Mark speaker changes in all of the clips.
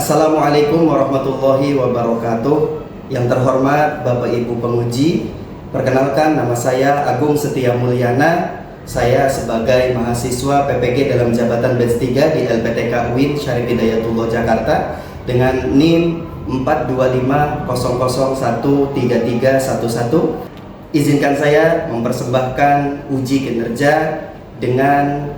Speaker 1: Assalamualaikum warahmatullahi wabarakatuh. Yang terhormat Bapak Ibu penguji, perkenalkan nama saya Agung Setia Mulyana. Saya sebagai mahasiswa PPG dalam jabatan batch 3 di LPTK UIN Syarif Hidayatullah Jakarta dengan NIM 42500133111. Izinkan saya mempersembahkan uji kinerja dengan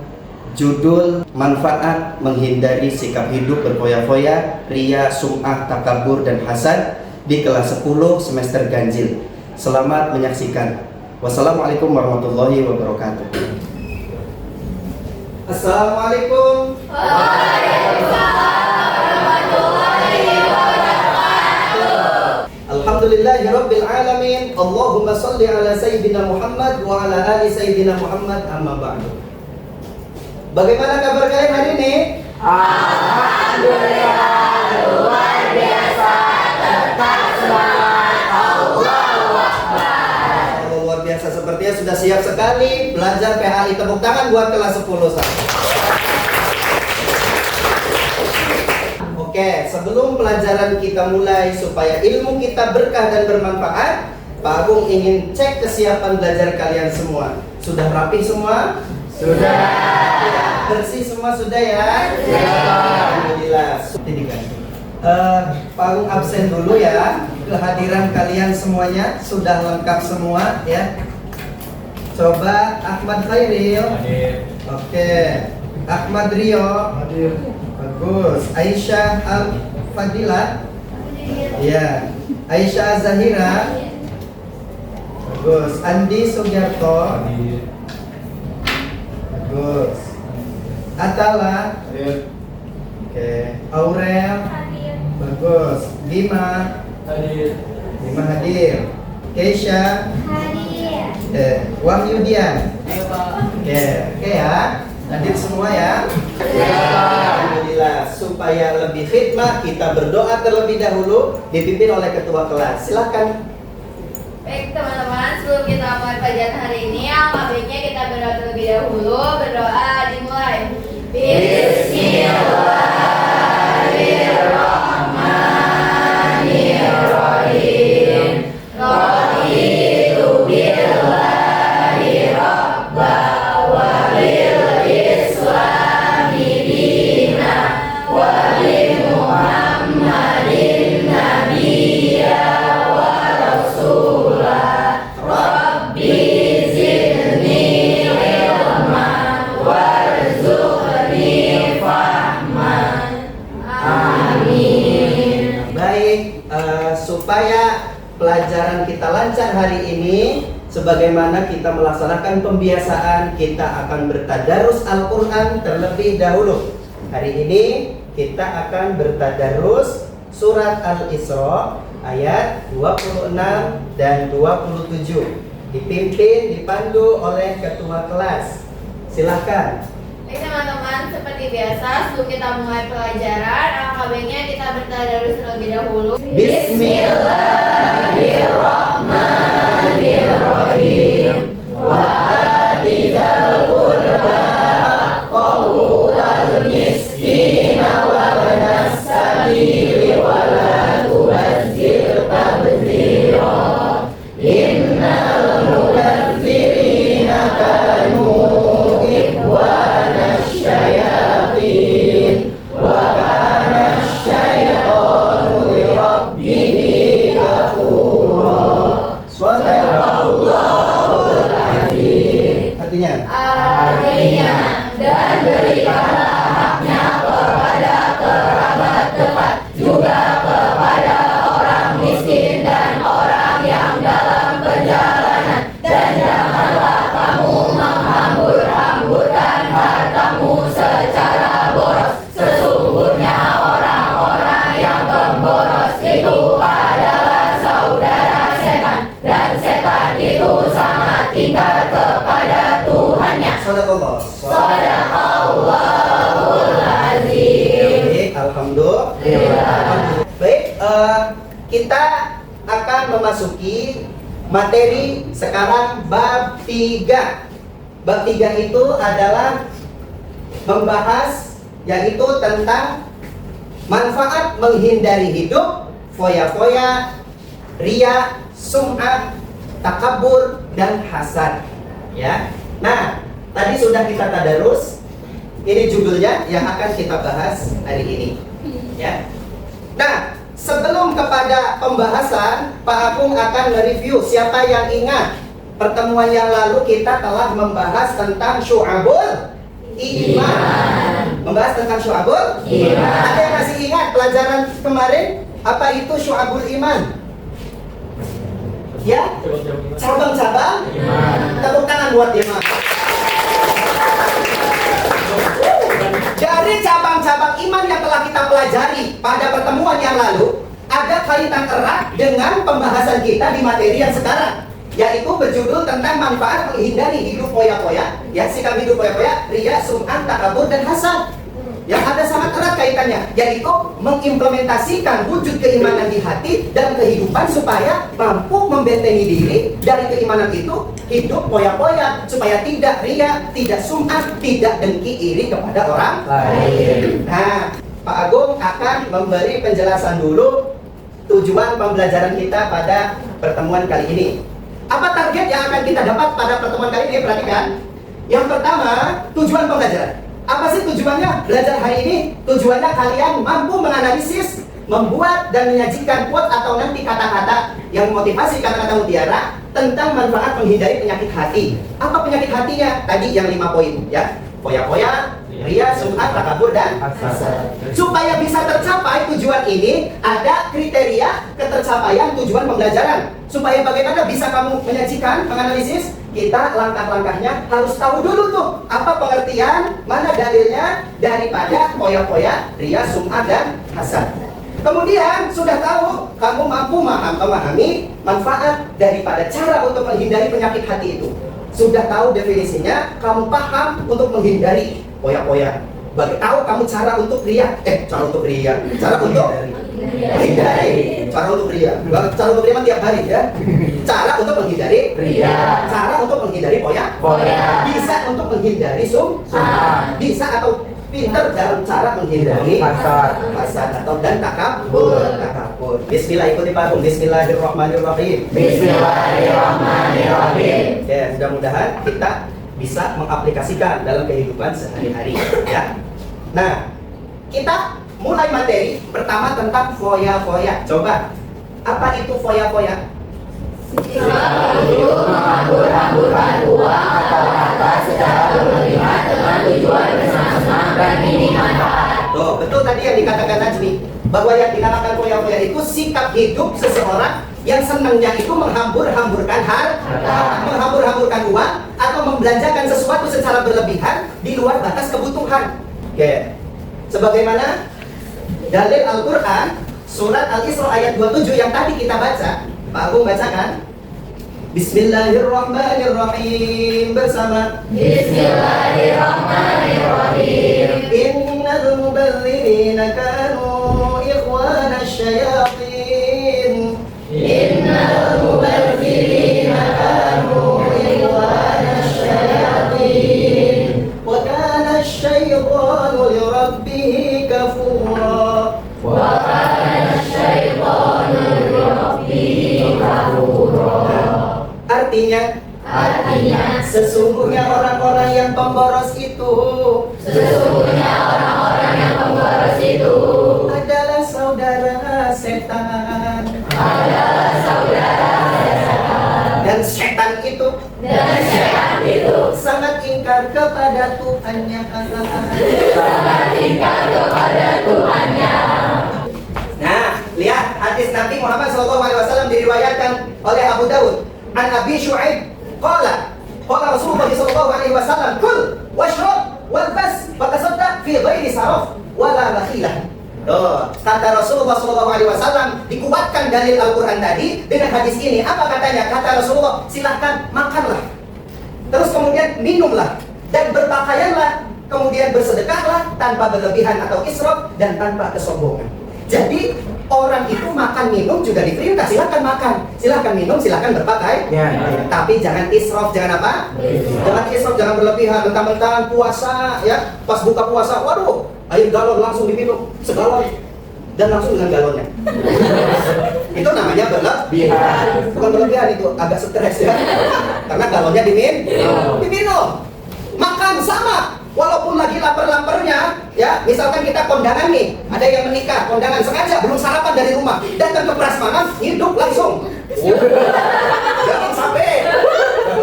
Speaker 1: judul Manfaat Menghindari Sikap Hidup Berfoya-foya, Ria, Sum'ah, Takabur, dan Hasad di kelas 10 semester ganjil. Selamat menyaksikan. Wassalamualaikum warahmatullahi wabarakatuh. Assalamualaikum.
Speaker 2: Waalaikumsalam warahmatullahi wabarakatuh.
Speaker 1: Alhamdulillahirabbil alamin. Allahumma shalli ala sayyidina Muhammad wa ala ali sayyidina Muhammad, amma ba'du. Bagaimana kabar kalian hari ini?
Speaker 2: Alhamdulillah, luar biasa, tetap semangat, Allahu Akbar.
Speaker 1: Luar biasa, sepertinya sudah siap sekali belajar PHI. Tepuk tangan buat kelas 10 saya. Oke, sebelum pelajaran kita mulai supaya ilmu kita berkah dan bermanfaat, Pak Agung ingin cek kesiapan belajar kalian semua. Sudah rapi semua?
Speaker 2: Sudah.
Speaker 1: Ya, bersih semua sudah ya?
Speaker 2: Sudah.
Speaker 1: Alhamdulillah. Pak Agung absen dulu ya. Kehadiran kalian semuanya sudah lengkap semua ya. Coba Ahmad Khairil.
Speaker 3: Hadir.
Speaker 1: Oke. Ahmad Rio.
Speaker 3: Hadir.
Speaker 1: Bagus. Aisyah Al-Fadilah. Ya. Aisyah Zahira. Bagus. Andi Sugiarto.
Speaker 3: Hadir.
Speaker 1: Bagus. Atala.
Speaker 3: Hadir.
Speaker 1: Oke. Aurel. Bagus. Bima.
Speaker 3: Hadir.
Speaker 1: Bima hadir. Keisha. Wahyudian. Oke ya. Hadir semua ya. Alhamdulillah. Supaya lebih khidmah, kita berdoa terlebih dahulu dipimpin oleh ketua kelas. Silakan.
Speaker 2: Baik teman-teman, sebelum kita mulai pelajaran hari ini, alangkah baiknya kita berdoa terlebih dahulu. Berdoa dimulai. Bismillahirrahmanirrahim. Raditu billahi rabba wa bil islami dina wa bi Muhammadin nabiyya wa rasulah. Rabbi zidni ilman warzuqni fahman. Amin.
Speaker 1: Baik, supaya pelajaran kita lancar hari ini, sebagaimana kita melaksanakan pembiasaan, kita akan bertadarus Al-Quran terlebih dahulu. Hari ini kita akan bertadarus surat Al-Isra ayat 26 dan 27. Dipimpin, dipandu oleh ketua kelas. Silahkan.
Speaker 2: Baik teman-teman, seperti biasa sebelum kita mulai pelajaran, alangkah baiknya kita bertadarus terlebih dahulu. Bismillahirrahmanirrahim. Wa atizal qurba haqqahu wal miskina wa ibnas sabili wa la tubazzir tabdzira. Innal mubazzirina kanu ikhwana syayatin wa kana syaitanu li rabbih kafura. Sadaqallahul azim.
Speaker 1: Artinya?
Speaker 2: Artinya, dan berikanlah haknya kepada kerabat dekat, juga kepada orang miskin dan orang yang dalam perjalanan, dan janganlah kamu menghambur-hamburkan hartamu secara boros. Sesungguhnya orang-orang yang pemboros itu adalah saudara setan, dan setan itu sangat tinggal kepada Tuhannya.
Speaker 1: Sadaqallah.
Speaker 2: Sadaqallahul azim.
Speaker 1: Baik, alhamdulillah. Baik, kita akan memasuki materi sekarang bab 3. Bab 3 itu adalah membahas yaitu tentang Manfaat menghindari hidup foya-foya, ria, sum'ah, takabur, dan hasad. Ya. Nah, tadi sudah kita tadarus. Ini judulnya yang akan kita bahas hari ini. Ya. Nah, sebelum kepada pembahasan, Pak Agung akan mereview. Siapa yang ingat pertemuan yang lalu kita telah membahas tentang syu'abul iman. Membahas tentang syu'abul iman. Ada yang masih ingat pelajaran kemarin? Apa itu syu'abul iman? Ya? Cabang-cabang iman. Tepuk tangan buat dia, Mas. Dari cabang-cabang iman yang telah kita pelajari pada pertemuan yang lalu, ada kaitan erat dengan pembahasan kita di materi yang sekarang, yaitu berjudul tentang manfaat menghindari hidup foya-foya, ya, sikap hidup foya-foya, ria, sum'ah, takabur, dan hasad. Yang ada sangat erat kaitannya, yaitu mengimplementasikan wujud keimanan di hati dalam kehidupan supaya mampu membentengi diri dari keimanan itu, hidup foya-foya, supaya tidak ria, tidak sum'ah, tidak dengki iri kepada orang lain. Nah, Pak Agung akan memberi penjelasan dulu tujuan pembelajaran kita pada pertemuan kali ini. Apa target yang akan kita dapat pada pertemuan kali ini? Perhatikan. Yang pertama, tujuan pembelajaran. Apa sih tujuannya belajar hari ini? Tujuannya kalian mampu menganalisis, membuat dan menyajikan quote atau nanti kata-kata yang motivasi, kata-kata mutiara tentang manfaat menghindari penyakit hati. Apa penyakit hatinya? Tadi yang 5 poin, ya. Foya-foya, ria, sum'ah, takabur, dan hasad. Supaya bisa tercapai tujuan ini, ada kriteria ketercapaian tujuan pembelajaran. Supaya bagaimana bisa kamu menyajikan, menganalisis, kita langkah-langkahnya harus tahu dulu tuh apa pengertian, mana dalilnya daripada foya-foya, ria, sum'ah, dan hasad. Kemudian sudah tahu kamu mampu memahami manfaat daripada cara untuk menghindari penyakit hati itu. Sudah tahu definisinya, kamu paham untuk menghindari foya-foya. Tahu kamu cara untuk ria, cara untuk menghindari, cara untuk ria tiap hari, ya. Cara untuk menghindari ria, cara untuk menghindari foya, bisa untuk menghindari sum'ah, bisa atau pintar dalam cara menghindari hasad atau dan takabur. Bismillah, ikuti Pak Agung. Bismillahirrahmanirrahim. Bismillahirrahmanirrahim. Ya, mudah-mudahan kita bisa mengaplikasikan dalam kehidupan sehari-hari, ya. Nah, kita mulai materi pertama tentang foya-foya. Coba, apa itu foya-foya?
Speaker 3: Menghambur-hamburkan uang atau harta secara berlebihan dengan tujuan bersenang-senang dan minim manfaat.
Speaker 1: Tuh, betul tadi yang dikatakan Najmi, bahwa yang dinamakan foya-foya itu sikap hidup seseorang yang senangnya itu menghambur-hamburkan harta, menghambur-hamburkan uang atau membelanjakan sesuatu secara berlebihan di luar batas kebutuhan. Oke. Sebagaimana dalil Al-Qur'an surat Al-Isra ayat 27 yang tadi kita baca. Pak Agung bacakan. Bismillahirrahmanirrahim bersama.
Speaker 3: Bismillahirrahmanirrahim.
Speaker 1: Innal mubadzirina kanu ikhwana syayatin.
Speaker 3: Innal mubadzirina kanu ikhwana syayatin.
Speaker 1: Wa kana asy-syaitanu li rabbih kafura.
Speaker 3: Wa kana asy-syaitanu li rabbih kafura.
Speaker 1: Artinya sesungguhnya orang-orang yang pemboros itu adalah saudara setan. Dan setan itu sangat ingkar kepada Tuhannya. Nah, lihat hadis Nabi Muhammad SAW diriwayatkan oleh Abu Dawud. An Abi Syu'aib qala Rasulullah SAW kul washrab walbas fatasaddaq fi ghairi saraf wala bakhilah. Kata Rasulullah SAW, dikuatkan dalil Al-Quran tadi dengan hadis ini. Apa katanya? Kata Rasulullah, silahkan makanlah, terus kemudian minumlah, dan berpakaianlah, kemudian bersedekahlah tanpa berlebihan atau israf dan tanpa kesombongan. Jadi orang itu makan minum juga diperintah, silahkan makan, silahkan minum, silahkan berpakaian, tapi jangan israf, jangan apa? Jangan israf, jangan berlebihan. Mentang-mentang puasa, ya, pas buka puasa, waduh, air galon langsung diminum segalon. dan langsung dengan galonnya. Itu namanya berlebihan. Bukan berlebihan, itu agak stres ya. Karena galonnya diminum. Makan sama. Walaupun lagi lapar-laparnya, ya, misalkan kita kondangan nih, ada yang menikah, kondangan sengaja belum sarapan dari rumah, datang ke prasmanan, hidup langsung. Jangan sampai,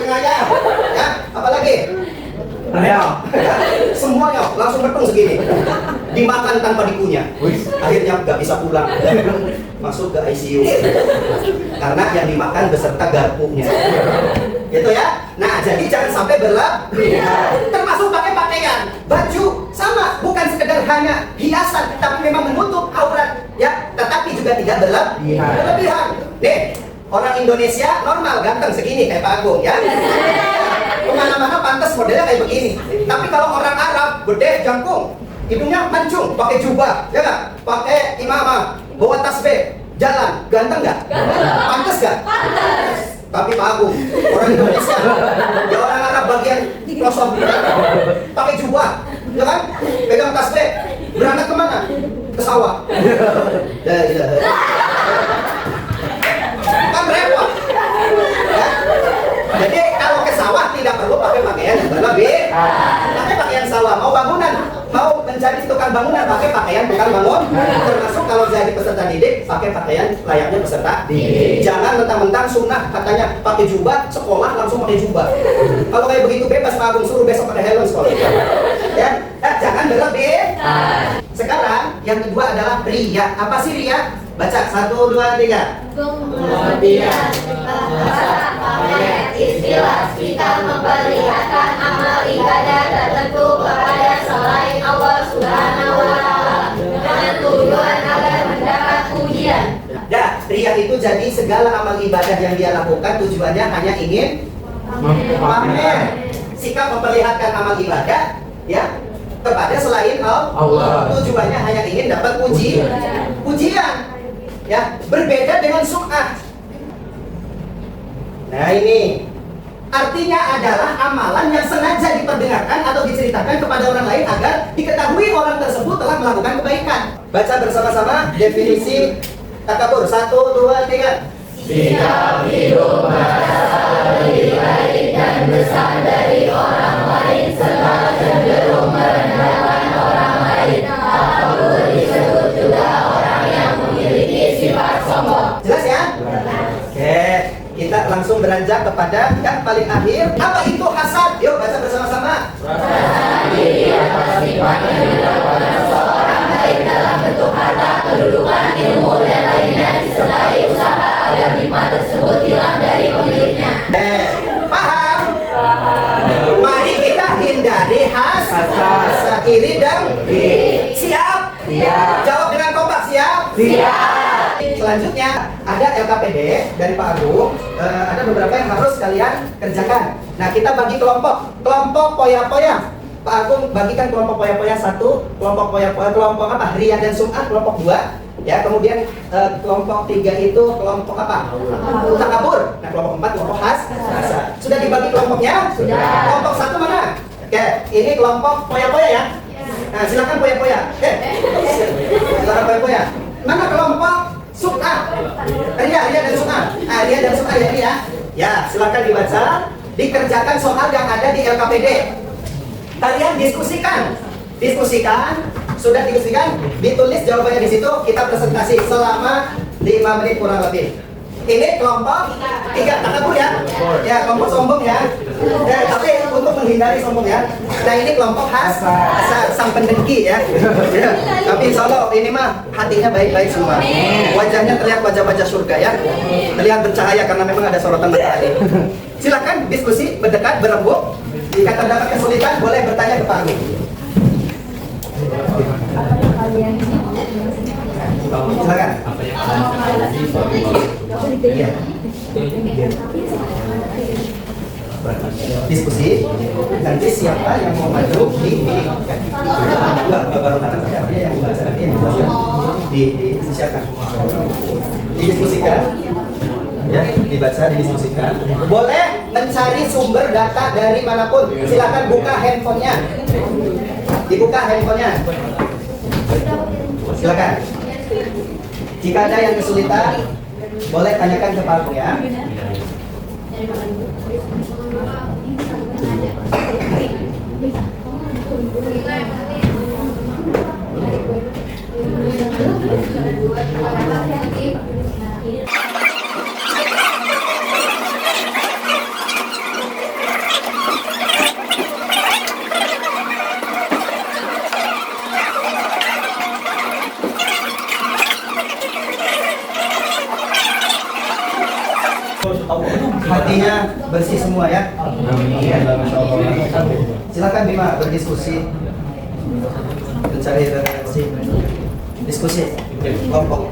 Speaker 1: aja, ya, apalagi, ya, semuanya langsung betung segini, dimakan tanpa dikunyah, akhirnya nggak bisa pulang, masuk ke ICU, karena yang dimakan beserta garpunya. Gitu ya. Nah, jadi jangan sampai berlebihan. Termasuk pakai pakaian, baju sama, bukan sekedar hanya hiasan, tapi memang menutup aurat, ya. Tetapi juga tidak berlebihan. Nih, orang Indonesia normal, ganteng segini kayak Pak Agung, ya. Kemana-mana pantas modelnya kayak begini. Tapi kalau orang Arab, gede, jangkung, hidungnya mancung, pakai jubah, ya nggak? Pakai imamah, bawa tasbih, jalan, ganteng nggak? Pantas nggak? Pantas. Tapi Pak Agung, orang Indonesia, ya orang Arab bagian pelosok, pakai jubah, ya kan? Pegang tasbih, berangkat kemana? Ke sawah. Kan repot. Ya? Jadi kalau ke sawah tidak perlu pakai pakaian yang berlebih. Pakai pakaian sawah. Mau bangunan, mau menjadi tukang bangunan, pakai pakaian tukang bangun. Termasuk kalau jadi peserta didik, pakai pakaian layaknya peserta didik. Jangan mentang-mentang sunnah katanya pakai jubah, sekolah langsung pakai jubah. Kalau kayak begitu bebas Pak Agung, suruh besok pakai helm sekolah. Ya, jangan berlebih. Sekarang yang kedua adalah riya. Apa sih riya? Baca 1, 2, 3.
Speaker 3: Kemudian pamer istilah kita memperlihatkan amal ibadah tertentu kepada selain Allah Subhanahu wa Ta'ala dengan tujuan agar mendapat pujian.
Speaker 1: Ya, riya itu jadi segala amal ibadah yang dia lakukan tujuannya hanya ingin pamer. Sikap memperlihatkan amal ibadah, ya, kepada selain Allah. Tujuannya hanya ingin dapat pujian. Ya, berbeda dengan sum'ah. Nah, ini artinya adalah amalan yang sengaja diperdengarkan atau diceritakan kepada orang lain agar diketahui orang tersebut telah melakukan kebaikan. Baca bersama-sama definisi takabur. 1, 2, 3.
Speaker 3: Sikap hidup merasa lebih baik dan besar dari orang lain serta cenderung merendahkan orang lain. Takabur disebut juga orang yang memiliki sifat sombong.
Speaker 1: Jelas ya? Oke, kita langsung beranjak kepada yang paling akhir. Apa itu hasad? Yuk baca bersama-sama.
Speaker 3: Rasa diri atas sifat yang dilakukan seorang baik dalam bentuk harta, kedudukan, ilmu, dan lainnya disertai usaha agar nikmat tersebut hilang dari pemiliknya.
Speaker 1: Paham? Mari kita hindari hasad iri dan siap? Jawab dengan kompak, siap? Selanjutnya ada LKPD dari Pak Agung. Ada beberapa yang harus kalian kerjakan. Nah, kita bagi kelompok poya-poya. Pak Agung bagikan kelompok poya-poya 1, kelompok poya-poya, kelompok apa? Riya dan sum'ah kelompok 2. Ya, kemudian kelompok 3 itu kelompok apa? Takabur. Nah, kelompok 4 kelompok hasad. Sudah dibagi kelompoknya? Sudah. Kelompok 1 mana? Oke, ini kelompok poya-poya ya. Nah, silakan poya-poya. Silakan poya-poya. Mana kelompok sum'ah? Riya dan sum'ah. Riya dan sum'ah ya ini ya. Ya, silakan dibaca. Dikerjakan soal yang ada di LKPD. Kalian diskusikan. Sudah diskusikan, ditulis jawabannya di situ, kita presentasi selama 5 menit kurang lebih. Ini kelompok 3 takabur ya. Ya, kelompok sombong ya. Tapi untuk menghindari sombong ya. Nah, ini kelompok hasad, sang pendengki ya. Ya. Tapi insya Allah ini mah hatinya baik-baik semua. Wajahnya terlihat wajah-wajah surga ya. Terlihat bercahaya karena memang ada sorotan matahari. Silakan diskusi, berdekat, berembuk. Jika terdapat kesulitan, boleh bertanya ke Pak Agung. Silakan. Ya. Diskusi. Nanti siapa yang mau maju disiapkan. Didiskusikan. Ya, dibaca, didiskusikan. Boleh mencari sumber data dari manapun. Silakan buka handphonenya. Dibuka handphonenya. Silakan. Jika ada yang kesulitan, boleh tanyakan ke Pak Agung ya. Hatinya bersih semua ya. Silakan Bima berdiskusi, mencari referensi, diskusi kelompok.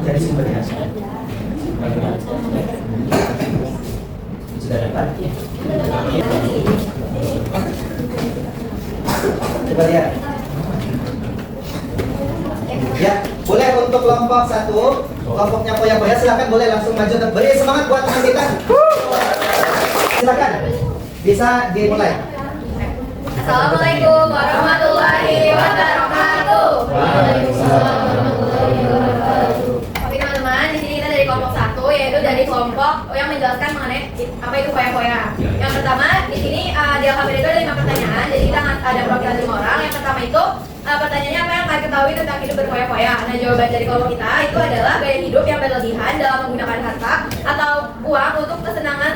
Speaker 1: Dari sumbernya sudah dapat. Coba lihat. Ya, boleh untuk kelompok 1, kelompoknya Poya-Poya, silakan boleh langsung maju dan beri semangat buat teman kita. Silakan, bisa dimulai.
Speaker 2: Assalamualaikum warahmatullahi wabarakatuh.
Speaker 3: Waalaikumsalam warahmatullahi wabarakatuh.
Speaker 2: Oke teman-teman, di sini kita dari kelompok 1, yaitu dari kelompok yang menjelaskan mengenai apa itu Poya-Poya. Yang pertama, di sini di alfabet itu ada 5 pertanyaan. Jadi kita ada perwakilan 5 orang. Yang pertama itu pertanyaannya apa yang kalian ketahui tentang hidup berpoya-poya. Nah, jawaban dari kelompok kita itu adalah gaya hidup yang berlebihan dalam menggunakan harta atau uang untuk kesenangan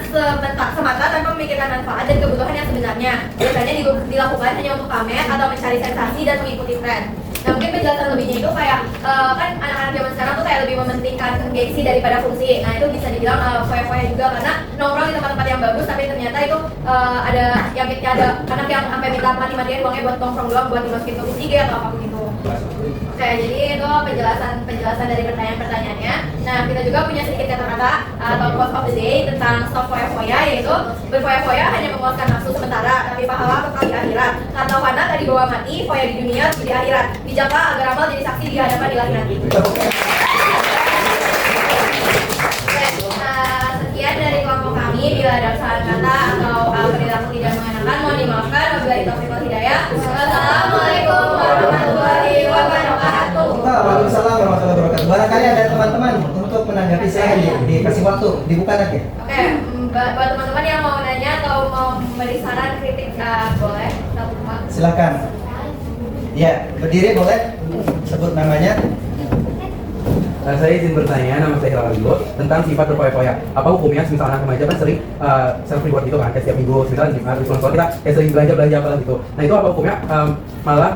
Speaker 2: semata tanpa memikirkan manfaat dan kebutuhan yang sebenarnya. Biasanya dilakukan hanya untuk pamer atau mencari sensasi dan mengikuti tren. Nah, mungkin penjelasan lebihnya itu kayak kan anak-anak zaman sekarang tuh kayak lebih mementingkan gengsi daripada fungsi. Nah, itu bisa dibilang poya-poya juga karena nongkrong di tempat-tempat yang bagus tapi ternyata itu ada anak yang sampai minta mati-matian uangnya buat nongkrong doang, buat dimasukin ke kursi atau apapun itu. Oke, jadi itu penjelasan dari pertanyaan-pertanyaannya. Nah, kita juga punya sedikit kata-kata atau quote of the day tentang stop foya-foya, yaitu berfoya-foya hanya memuaskan nafsu sementara, tapi pahala kekal di akhirat. Kata Wana tadi bawa mati, foya di dunia, di akhirat. Bijaklah agar amal jadi saksi di hadapan ilahi nanti. Sekian dari kelompok kami. Bila ada kesalahan kata atau perilaku tidak mengenakan, mohon dimaafkan. Wabillahi taufiq wal hidayah. Wassalamualaikum warahmatullahi wabarakatuh.
Speaker 1: Waalaikumsalam warahmatullahi wabarakatuh. Barangkali ada teman-teman untuk menanggapi saya dikasih waktu, dibuka lagi.
Speaker 2: Oke, buat teman-teman yang mau nanya atau mau memberi saran kritik, boleh.
Speaker 1: Silakan. Ya, berdiri boleh. Sebut namanya.
Speaker 4: Saya izin bertanya, nama saya Hilal Abdul, tentang sifat berpoya-poya. Apa hukumnya? Misal anak remaja kan sering self reward gitu kan, kayak setiap minggu, misal di sekolah kita kayak sering belanja apa gitu. Nah itu apa hukumnya? Malah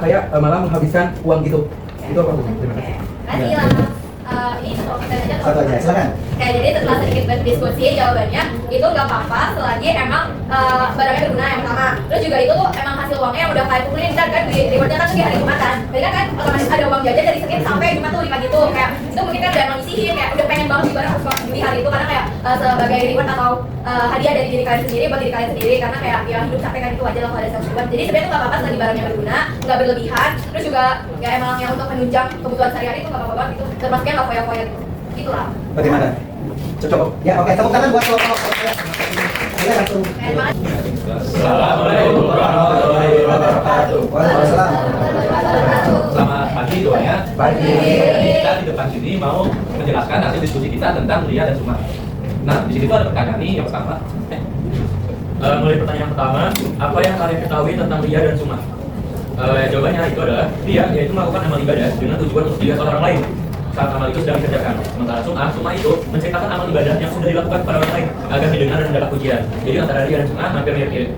Speaker 4: menghabiskan uang gitu. Itu apa hukumnya? Terima kasih.
Speaker 2: Kasih lah. Ini
Speaker 1: Satu aja, silakan.
Speaker 2: Kayak jadi setelah sedikit berdiskusi, jawabannya itu nggak apa-apa selagi emang barangnya berguna yang pertama. Terus juga itu tuh emang hasil uangnya yang udah kalian kumpulin kan di rewardnya kan di hari Jumatan. Jadi kan otomatis ada uang jajan dari Senin sampai Jumat tuh 5 gitu. Kayak itu mungkin kan udah emang isiin kayak udah pengen banget di barang harus beli hari itu karena kayak sebagai reward atau hadiah dari diri kalian sendiri buat diri kalian sendiri karena kayak ya hidup capek kan itu wajar lah kalau ada self reward. Jadi sebenarnya itu nggak apa-apa selagi barangnya berguna, nggak berlebihan. Terus juga ya emang yang untuk menunjang kebutuhan sehari-hari itu nggak apa-apa banget itu. Termasuknya nggak foya-foya gitu. Itulah.
Speaker 1: Bagaimana? Cocok? Ya, oke. Tepuk tangan buat kelompok. Boleh langsung.
Speaker 5: Assalamualaikum warahmatullahi wabarakatuh.
Speaker 1: Waalaikumsalam.
Speaker 5: Selamat pagi doanya.
Speaker 4: Pagi.
Speaker 5: Kita di depan sini mau menjelaskan hasil diskusi kita tentang Ria dan Suma. Nah, di sini tuh ada pertanyaan nih yang pertama.
Speaker 6: Mulai pertanyaan pertama, apa yang kalian ketahui tentang Ria dan Suma? Jawabannya itu adalah Ria yaitu melakukan amal ibadah dengan tujuan untuk dilihat oleh orang lain saat amal itu sedang dikerjakan. Sementara Suma itu menceritakan amal ibadah yang sudah dilakukan kepada orang lain agar didengar dan mendapat pujian. Jadi antara Ria dan Suma hampir mirip-mirip.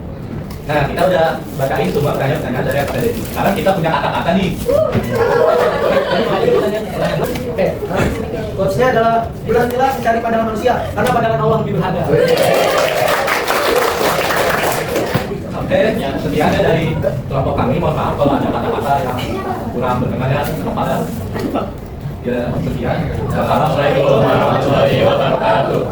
Speaker 5: Nah, kita udah bacain semua pertanyaan dari apa tadi. Sekarang kita punya kata-kata nih.
Speaker 7: Oke, quotesnya adalah bulan-bulan mencari pandangan manusia karena pandangan Allah lebih berharga.
Speaker 5: Oke, sekian dari kelompok kami. Mohon maaf kalau ada kata-kata yang kurang berkenan ya kepada. Ya, sekian.
Speaker 6: Assalamualaikum warahmatullahi wabarakatuh.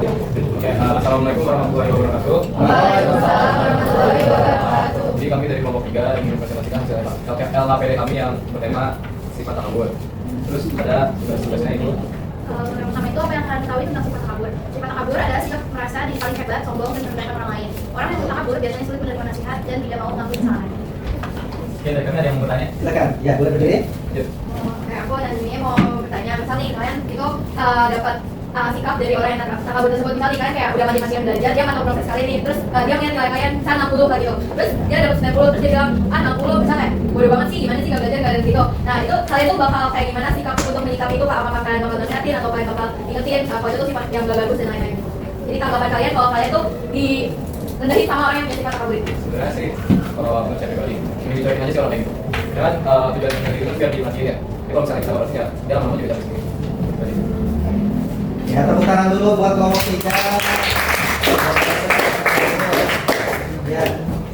Speaker 5: Assalamualaikum warahmatullahi wabarakatuh.
Speaker 2: Waalaikumsalam warahmatullahi wabarakatuh.
Speaker 5: kami dari kelompok 3 ingin mempresentasikan hasil LKPD kami yang bertema sifat takabur. Terus ada tugas-tugasnya ini.
Speaker 2: Yang pertama itu apa yang kalian ketahui tentang sifat takabur? Sifat takabur adalah sikap merasa diri paling hebat, sombong, dan merendahkan orang lain. Orang yang takabur biasanya sulit menerima nasihat dan tidak mau mengakui kesalahan.
Speaker 5: Oke, dari kami ada yang mau bertanya?
Speaker 1: Silakan. Ya, boleh berdiri.
Speaker 5: Yuk.
Speaker 2: Kayak aku dan ini mau bertanya, misal nih kalian itu dapat sikap dari orang yang takabur tersebut, misal nih kalian kayak udah masing-masing belajar, dia mantap proses kalian nih, terus dia ngeliat nilai kalian misalnya 60 lah gitu, terus dia dapat 90, terus dia bilang 60 misalnya, bodoh banget sih, gimana sih gak belajar gak ada gitu. Nah itu kalian tuh bakal kayak gimana sikap untuk menyikapi itu, apakah kalian bakal nasihatin atau kalian bakal ingetin kalau itu sifat yang gak bagus dan lain-lain. Jadi tanggapan kalian kalau kalian tuh direndahin sama orang yang punya sifat takabur itu.
Speaker 5: Sebenarnya sih kalau aku cari pribadi, ini dicobain aja sih orang kayak gitu. Kan tujuan dari itu biar dimatiin ya. Jadi kalau misalnya kita balas ya, dia lama-lama juga bisa sendiri.
Speaker 1: Ya, tepuk tangan dulu buat kelompok 3. Ya,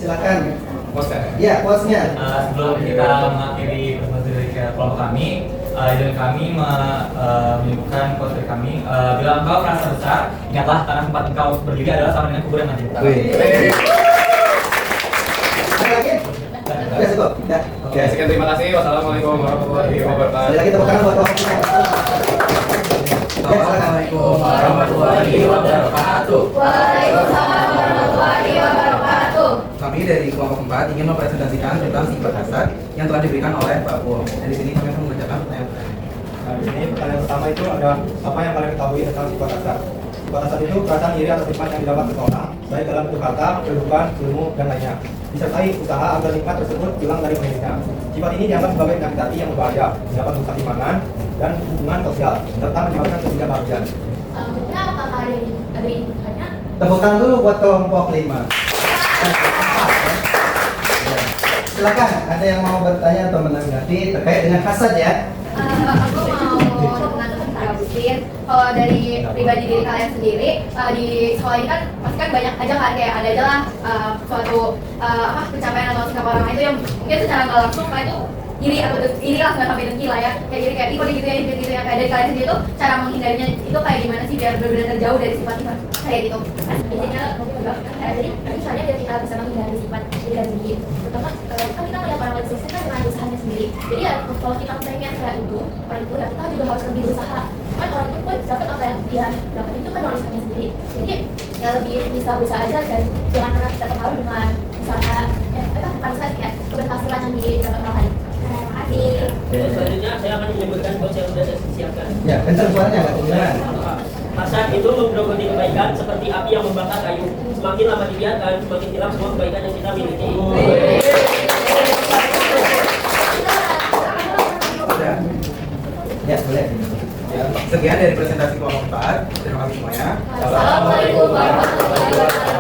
Speaker 1: silakan.
Speaker 5: Poster.
Speaker 1: Ya, quotes-nya.
Speaker 6: Sebelum kita mengakhiri presentasi dari kelompok kami, dan kami menyebutkan quotes dari kami, bila engkau merasa besar, ingatlah tanah tempat engkau berdiri adalah sama dengan kubur yang mati.
Speaker 1: Ada lagi? Ya, cukup. Ya.
Speaker 5: Oke, sekian terima kasih. Wassalamualaikum warahmatullahi wabarakatuh.
Speaker 1: Sekali lagi tepuk tangan buat kelompok 3.
Speaker 4: Assalamualaikum warahmatullahi wabarakatuh.
Speaker 2: Waalaikumsalam warahmatullahi wabarakatuh.
Speaker 4: Kami dari kelompok 4 ingin mempresentasikan tentang sifat dasar yang telah diberikan oleh Pak Pul. Dan di sini kami akan mengerjakan pertanyaan-pertanyaan.
Speaker 7: Nah, di sini pertanyaan pertama itu ada apa yang kalian ketahui tentang sifat dasar? Sifat dasar itu perasaan iri atau nikmat yang didapat seseorang, baik dalam bentuk harta, kehidupan, ilmu, dan lainnya. Disertai usaha agar nikmat tersebut hilang dari miliknya. Sifat ini dianggap sebagai penyakit hati yang berbahaya, dapat merusak imanan dan hubungan sosial, serta menyebabkan ketidakbahagiaan.
Speaker 2: Mungkin apakah ada yang bertanya?
Speaker 1: Tepuk tangan dulu buat kelompok 5. Silakan, ada yang mau bertanya atau menanggapi terkait dengan hasad ya?
Speaker 2: Aku mau menanggapi kalau dari pribadi diri kalian sendiri di sekolah ini kan pasti kan banyak aja kan kayak ada aja lah suatu pencapaian atau sikap orang itu yang mungkin secara nggak langsung kalian tuh iri atau iri lah nggak sampai dengki lah ya kayak jadi kayak kode gitu ya gitu ya kayak dari kalian sendiri tuh cara menghindarinya itu kayak gimana sih biar benar-benar terjauh dari sifat-sifat kayak gitu. Intinya jadi misalnya biar kita bisa menghindari sifat iri dan dengki, terutama kan kita melihat orang lain sukses kan dengan usahanya sendiri. Jadi ya kalau kita pengen kayak itu orang itu ya kita juga harus lebih berusaha. Kan orang itu pun dapat apa yang dia dapat itu kan orang usahanya sendiri. Jadi ya lebih bisa berusaha aja dan jangan pernah kita terpengaruh dengan usaha bukan usaha ya keberhasilan yang didapat orang lain. Terima kasih.
Speaker 8: Selanjutnya saya akan menyebutkan quotes yang sudah saya siapkan.
Speaker 1: Ya, kencang suaranya nggak kedengeran.
Speaker 8: Hasad itu menggerogoti kebaikan seperti api yang membakar kayu. Semakin lama dibiarkan, semakin hilang semua kebaikan yang kita miliki.
Speaker 1: Ya, boleh.
Speaker 4: Ya, sekian dari presentasi kelompok 4. Terima kasih semuanya.
Speaker 2: Assalamualaikum warahmatullahi wabarakatuh.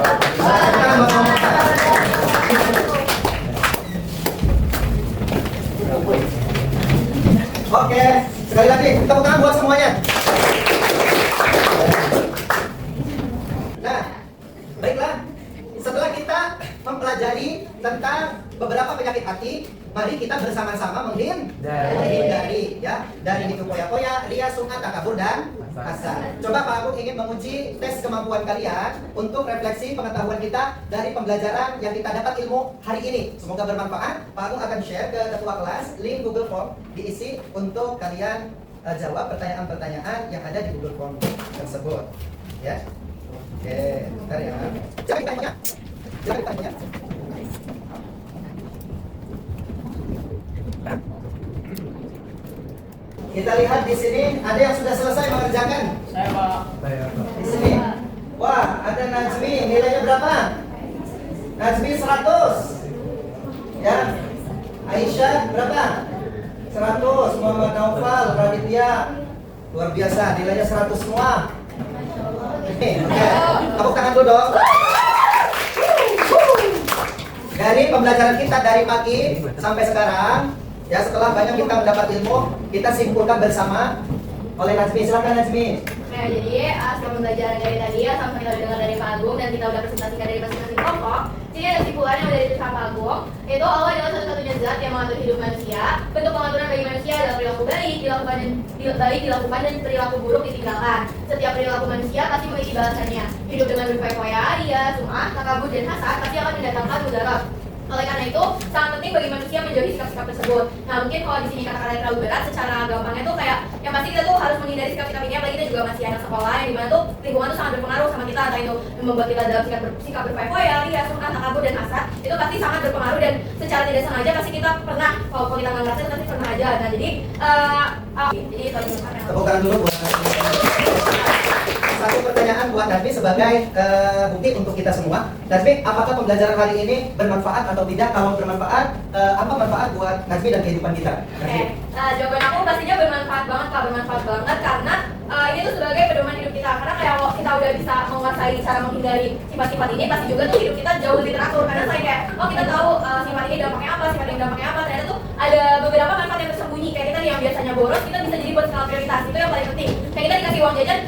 Speaker 1: Oke, sekali lagi tepuk tangan buat semuanya. Nah, baiklah. Setelah kita mempelajari tentang beberapa penyakit hati, mari kita bersama-sama menghindari ya dari itu poya-poya, ria, sum'ah, takabur dan hasad. Coba Pak Agung ingin menguji tes kemampuan kalian untuk refleksi pengetahuan kita dari pembelajaran yang kita dapat ilmu hari ini. Semoga bermanfaat. Pak Agung akan share ke ketua kelas link Google Form diisi untuk kalian jawab pertanyaan-pertanyaan yang ada di Google Form tersebut. Ya. Oke, bentar ya. Jangan ditanya. Jangan ditanya. Kita lihat di sini ada yang sudah selesai mengerjakan.
Speaker 8: Saya Pak.
Speaker 1: Di sini. Wah, ada Najmi, nilainya berapa? Najmi 100. Ya. Aisyah berapa? 100. Muhammad Naufal, Raditya. Luar biasa, nilainya 100 semua. Oke. Tepuk tangan dulu dong. Dari pembelajaran kita dari pagi sampai sekarang, ya setelah banyak kita mendapat ilmu, kita simpulkan bersama oleh Najmi. Silakan Najmi.
Speaker 2: Nah, jadi setelah pembelajaran dari tadi ya, sama kita dengar dari Pak Agung dan kita udah presentasikan dari masing-masing kelompok. Sini ada kesimpulannya udah ditulis Pak Agung. Itu Allah adalah satu-satunya zat yang mengatur hidup manusia. Bentuk pengaturan bagi manusia adalah perilaku baik dilakukan dan perilaku buruk ditinggalkan. Setiap perilaku manusia pasti memiliki balasannya. Hidup dengan berfoya-foya, ria, sum'ah, takabur dan hasad pasti akan mendatangkan mudarat. Oleh karena itu, sangat penting bagi manusia menjauhi sikap-sikap tersebut. Nah, mungkin kalau di sini kata-kata yang terlalu berat, secara gampangnya tuh kayak yang pasti kita tuh harus menghindari sikap-sikap ini, apalagi kita juga masih anak sekolah yang dimana tuh lingkungan tuh sangat berpengaruh sama kita, entah itu membuat kita dalam sikap berfoya-foya, ria, sungkan, takabur, dan hasad. Itu pasti sangat berpengaruh dan secara tidak sengaja pasti kita pernah, kalau kita nggak ngerasa itu pasti pernah aja. Nah, jadi itu aja.
Speaker 1: Tepuk tangan dulu buat satu pertanyaan buat Dasmi sebagai bukti untuk kita semua. Dasmi, apakah pembelajaran hari ini bermanfaat atau tidak? Kalau bermanfaat, apa manfaat buat Dasmi dan kehidupan kita?
Speaker 2: Oke, jawaban aku pastinya bermanfaat banget Kak, bermanfaat banget karena ini tuh sebagai pedoman hidup kita. Karena kayak kalau kita udah bisa menguasai cara menghindari sifat-sifat ini, pasti juga tuh hidup kita jauh lebih teratur. Karena saya kayak, oh kita tahu sifat ini dampaknya apa, sifat ini dampaknya apa. Ternyata tuh ada beberapa manfaat yang tersembunyi. Kayak kita nih yang biasanya boros, kita bisa jadi buat skala prioritas. Itu yang paling penting. Kayak kita dikasih uang jajan,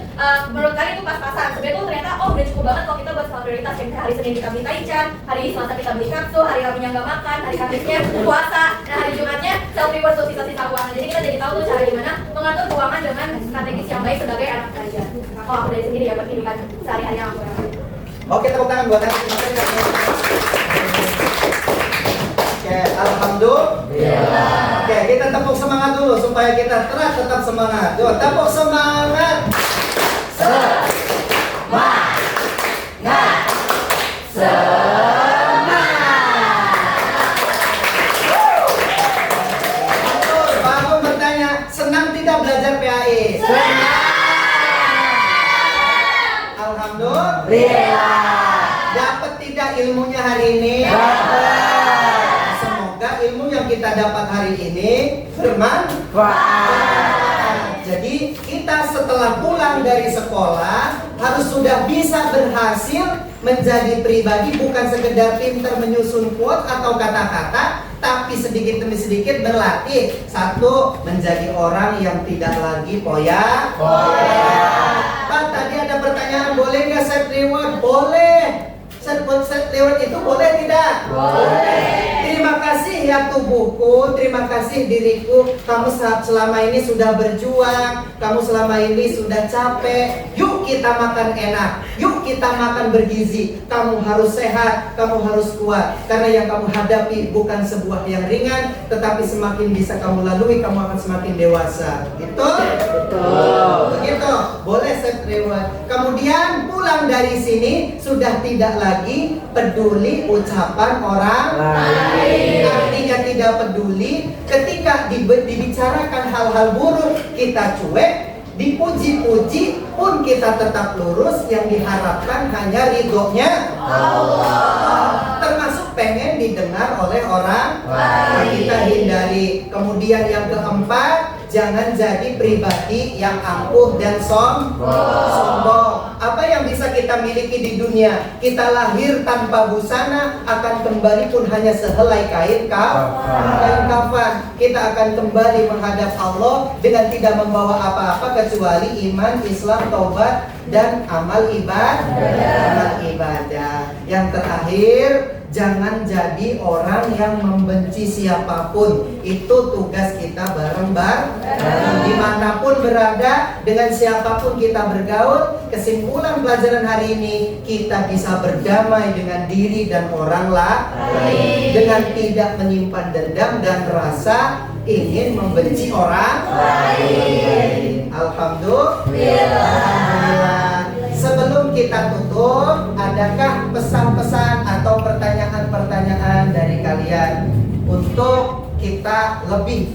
Speaker 2: menurut kalian itu pas-pasan. Sebenarnya tuh ternyata oh udah cukup banget kalau kita buat skala prioritas. Kayak hari Senin kita beli taichan, hari Selasa kita beli kapsul, hari Rabunya nggak makan, hari Kamisnya puasa, dan hari Jumatnya self reward tuh sisa-sisa keuangan. Jadi kita jadi tahu tuh cara gimana mengatur keuangan dengan strategis yang baik sebagai anak kerja. Kalau aku dari sendiri ya buat kehidupan sehari-hari yang aku lakukan.
Speaker 1: Oke, tepuk tangan buat Dasmi. Oke, alhamdulillah. Oke, kita tepuk semangat dulu supaya kita tetap semangat. Yuk, tepuk semangat. Pak Agung bertanya, senang tidak belajar PAI? Alhamdulillah. Dapat tidak ilmunya hari ini? Semoga ilmu yang kita dapat hari ini bermanfaat. Jadi kita setelah pulang dari sekolah harus sudah bisa berhasil menjadi pribadi, bukan sekedar pintar menyusun quote atau kata-kata, tapi sedikit demi sedikit berlatih. Satu, menjadi orang yang tidak lagi poya. Pak, tadi ada pertanyaan, boleh nggak set reward? Boleh. Set reward itu boleh tidak? Boleh. Terima kasih ya tubuhku, terima kasih diriku. Kamu selama ini sudah berjuang, kamu selama ini sudah capek. Yuk kita makan enak, yuk kita makan bergizi. Kamu harus sehat, kamu harus kuat. Karena yang kamu hadapi bukan sebuah yang ringan, tetapi semakin bisa kamu lalui, kamu akan semakin dewasa. Gitu? Betul. Begitu. Boleh set reward. Kemudian pulang dari sini sudah tidak lagi peduli ucapan orang lain. Artinya tidak peduli ketika dibicarakan hal-hal buruk kita cuek, dipuji-puji pun kita tetap lurus. Yang diharapkan hanya ridhonya Allah. Termasuk pengen didengar oleh orang lain. Kita hindari. Kemudian yang keempat, jangan jadi pribadi yang angkuh dan sombong. Apa yang bisa kita miliki di dunia? Kita lahir tanpa busana, akan kembali pun hanya sehelai kain kafan. Kita akan kembali menghadap Allah dengan tidak membawa apa-apa kecuali iman, Islam, taubat, dan amal ibadah. Yang terakhir, jangan jadi orang yang membenci siapapun. Itu tugas kita bareng-bareng. Dimanapun berada, dengan siapapun kita bergaul. Kesimpulan pelajaran hari ini, kita bisa berdamai dengan diri dan orang lain, dengan tidak menyimpan dendam dan rasa ingin membenci orang lain. Alhamdulillah. Sebelum kita tutup, adakah pesan-pesan atau pertanyaan-pertanyaan dari kalian untuk kita lebih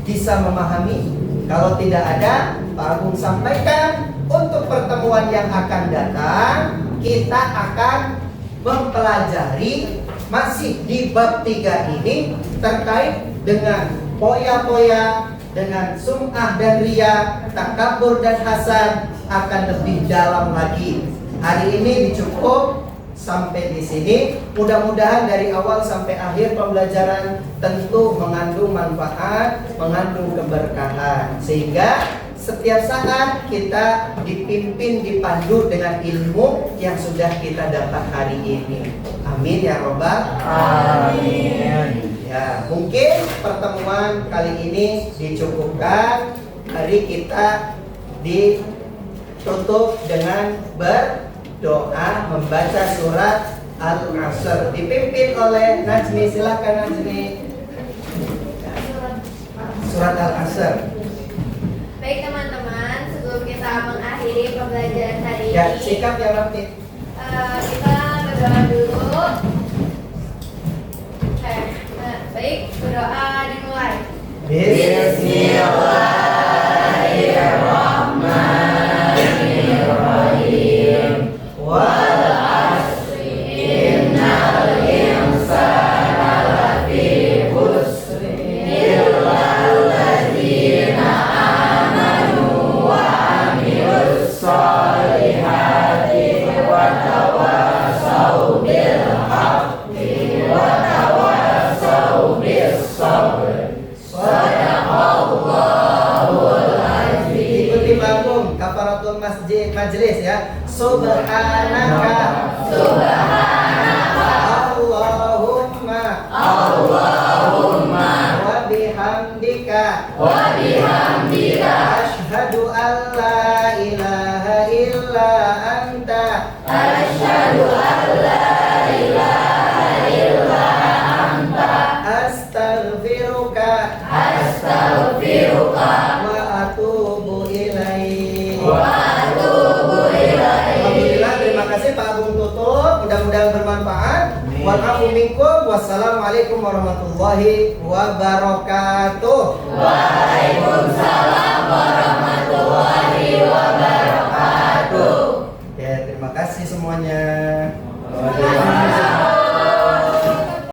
Speaker 1: bisa memahami? Kalau tidak ada, Pak Agung sampaikan untuk pertemuan yang akan datang, kita akan mempelajari masih di bab 3 ini terkait dengan poya-poya, dengan sum'ah dan ria, takabur dan hasad, akan lebih dalam lagi. Hari ini dicukup sampai di sini. Mudah-mudahan dari awal sampai akhir pembelajaran tentu mengandung manfaat, mengandung keberkahan, sehingga setiap saat kita dipimpin, dipandu dengan ilmu yang sudah kita dapat hari ini. Amin ya robbal alamin. Ya, mungkin pertemuan kali ini dicukupkan. Hari kita ditutup dengan berdoa, membaca surat Al-Asr dipimpin oleh Najmi. Silakan Najmi. Surat Al-Asr.
Speaker 2: Baik teman-teman, sebelum kita mengakhiri pembelajaran hari ini,
Speaker 1: Ya, sikap yang rapi.
Speaker 2: kita berdoa dulu. Baik, berdoa dimulai.
Speaker 1: Bismillahirrahmanirrahim. Wal asri innal insana lafi khusr illa alladzina amanu wa amilus solihati wa tawassaw bil haqqi wa tawassaw bis sabr. Shadaqallahul azim. Ikuti panggung kafaratul masjid majlis ya. Subhanaka Allahumma wa bihamdika asyhadu an la ilaha illa anta astaghfiruka wa atubu ilaik. Alhamdulillah, terima kasih Pak Agung tutup. Mudah-mudahan bermanfaat. Wal minkum. Wassalamualaikum warahmatullahi wabarakatuh.
Speaker 3: Waalaikumsalam warahmatullahi wabarakatuh.
Speaker 1: Ya, terima kasih semuanya.